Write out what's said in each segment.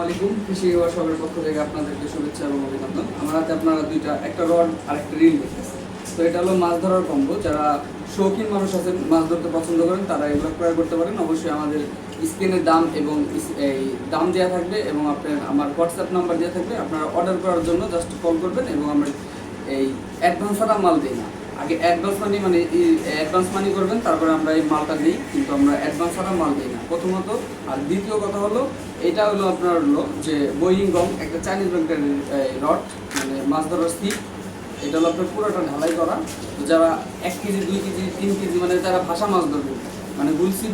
আলাইকুম। কৃষি সবের পক্ষ থেকে আপনাদেরকে শুভেচ্ছা এবং অভিনন্দন। আমার হাতে আপনারা দুইটা, একটা রড আর একটা রিল দেখতেছেন। তো এটা হলো মাছ ধরার কম্বো। যারা শৌখিন মানুষ আছেন, মাছ ধরতে পছন্দ করেন, তারা এগুলো ক্রয় করতে পারেন। অবশ্যই আমাদের স্ক্রিনের দাম এবং এই দাম দেওয়া থাকবে এবং আপনার আমার হোয়াটসঅ্যাপ নাম্বার দেওয়া থাকবে। আপনারা অর্ডার করার জন্য জাস্ট কল করবেন এবং আমরা এই অ্যাডভান্স ছাড়া মাল দিই না। আগে অ্যাডভান্স মানি করবেন, তারপরে আমরা এই মালটা দিই, কিন্তু আমরা অ্যাডভান্স ছাড়া মাল দিই না প্রথমত। আর দ্বিতীয় কথা হলো, এটা হলো আপনার হলো যে বোয়িং গং, একটা চাইনিজ ব্র্যান্ডের রড, মানে মাছ ধরার ছিপ। এটা হলো আপনার পুরোটা ঢালাই করা। তো যারা 1 কেজি 2 কেজি 3 কেজি মানে যারা ভাষা মাছ ধরবেন, মানে গুলসি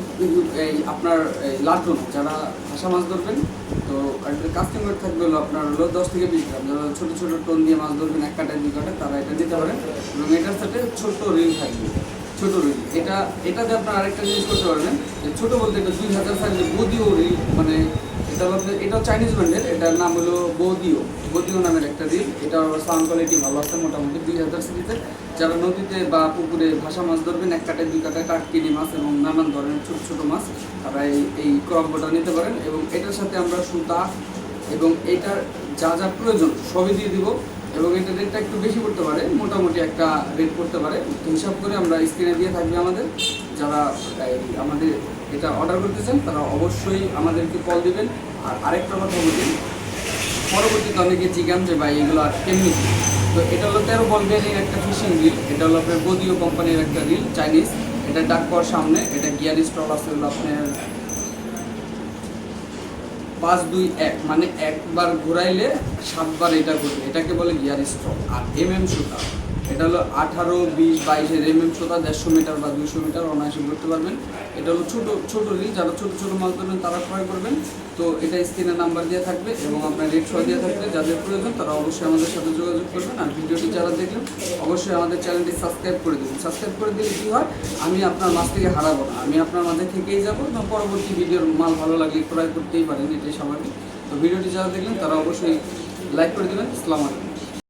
এই আপনার লাড্ডু না, যারা ভাষা মাছ ধরবেন, তো একটা কাস্টমার থাকবে হলো আপনার হলো 10 থেকে 20 গ্রাম। যারা ছোটো ছোটো টোন দিয়ে মাছ ধরবেন, 1 কাটায় 2 কাটায়, তারা এটা দিতে পারেন। এবং এটার সাথে ছোট্ট রিল থাকবে, ছোটো রিল। এটাতে আপনার আরেকটা জিনিস করতে পারবেন, যে ছোটো বলতে এটা 2000 সাইজের বৌদিও রিল, মানে এটা হলো এটাও চাইনিজ ব্র্যান্ডের। এটার নাম হলো বৌদিও নামের একটা রিল। এটা সাউন্ড কোয়ালিটি ভালো আছে, মোটামুটি 2000 সিরিজের। যারা নদীতে বা পুকুরে ভাষা মাছ ধরবেন, 1 কাটায় 2 কাটায় টাটকিনি মাছ এবং নানান ধরনের ছোটো ছোটো মাছ, তারা এই ক্রম্বোটা নিতে পারেন। এবং এটার সাথে আমরা সুতা এবং এটার যা যা প্রয়োজন সবই দিয়ে দিব। এবং এটা রেটটা একটু বেশি করতে পারে, মোটামুটি একটা রেট করতে পারে। হিসাব করে আমরা স্ক্রিনে দিয়ে থাকবে আমাদের। যারা আমাদের এটা অর্ডার করতে চান, তারা অবশ্যই আমাদেরকে কল দেবেন। আর আরেকটা কথা বলি, পরবর্তীতে অনেকে জিজ্ঞান যে ভাই এগুলো কেমনি। তো এটা হলো 13 বল বেরিং একটা ফিশিং রিল। এটা হলো আপনার বদিও কোম্পানির একটা রিল, চাইনিজ। এটা ডাক পাওয়ার সামনে, এটা গিয়ার স্টল আছে হলো আপনার 5-2-1, মানে একবার ঘুরাইলে 7 বার এটা ঘুরবে, এটাকে বলে গিয়ার স্টল। আর সুতা, এটা হলো 18, 20, 22 সুতা, 150 মিটার বা 200 মিটার অনায়াসে করতে পারবেন। এটা হলো ছোটো রিল। যারা ছোটো মাছ ধরবেন তারা ক্রয় করবেন। তো এটা স্ক্রিনে নাম্বার দেওয়া থাকবে এবং আপনার রেট সহ দেওয়া থাকবে। যাদের প্রয়োজন তারা অবশ্যই আমাদের সাথে যোগাযোগ করবেন। আর ভিডিওটি যারা দেখলেন, অবশ্যই আমাদের চ্যানেলটি সাবস্ক্রাইব করে দেবেন। সাবস্ক্রাইব করে দিলে কী হয়, আমি আপনার মাছ থেকে হারাবো না, আমি আপনার মাঝে থেকেই যাবো এবং পরবর্তী ভিডিওর মাল ভালো লাগলে ক্রয় করতেই পারেন, এটাই স্বাভাবিক। তো ভিডিওটি যারা দেখলেন তারা অবশ্যই লাইক করে দেবেন। আসসালামু আলাইকুম।